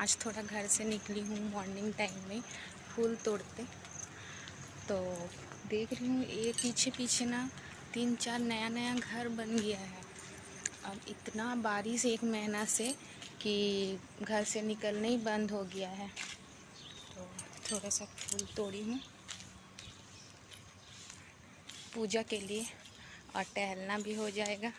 आज थोड़ा घर से निकली हूँ मॉर्निंग टाइम में फूल तोड़ते। तो देख रही हूँ ये पीछे पीछे ना 3-4 नया नया घर बन गया है। अब इतना बारिश 1 महीना से कि घर से निकलना ही बंद हो गया है। तो थोड़ा सा फूल तोड़ी हूँ पूजा के लिए और टहलना भी हो जाएगा।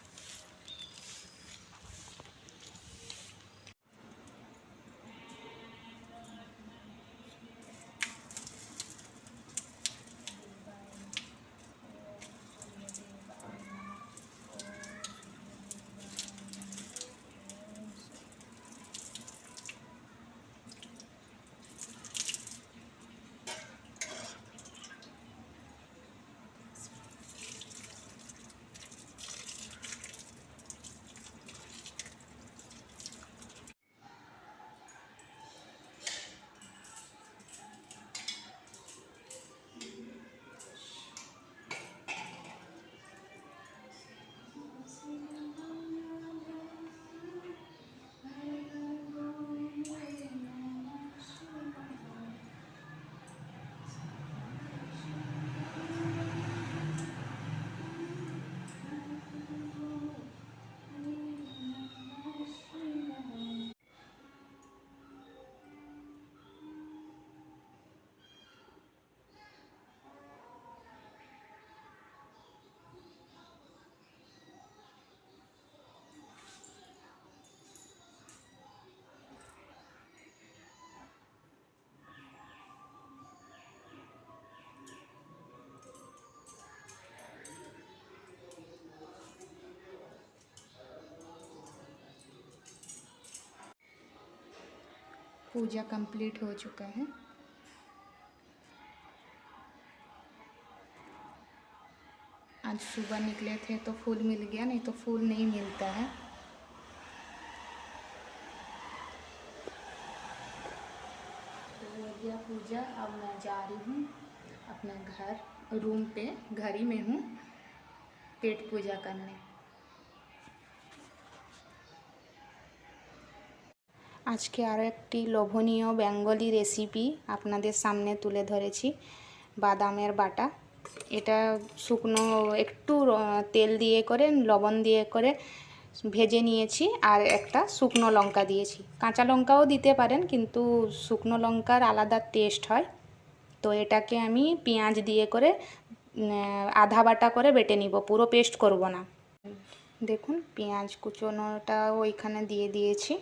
पूजा कंप्लीट हो चुका है। आज सुबह निकले थे तो फूल मिल गया, नहीं तो फूल नहीं मिलता है। तो हो गया पूजा। अब मैं जा रही हूँ अपने घर रूम पे, घर ही में हूँ, पेट पूजा करने। আজকে আরও একটি লোভনীয় বেঙ্গলি রেসিপি আপনাদের সামনে তুলে ধরেছি, বাদামের বাটা। এটা শুকনো একটু তেল দিয়ে করে লবণ দিয়ে করে ভেজে নিয়েছি, আর একটা শুকনো লঙ্কা দিয়েছি। কাঁচা লঙ্কাও দিতে পারেন, কিন্তু শুকনো লঙ্কার আলাদা টেস্ট হয়। তো এটাকে আমি পেঁয়াজ দিয়ে করে আধা বাটা করে বেটে নিব, পুরো পেস্ট করব না। দেখুন পেঁয়াজ কুচোনোটা ওইখানে দিয়ে দিয়েছি।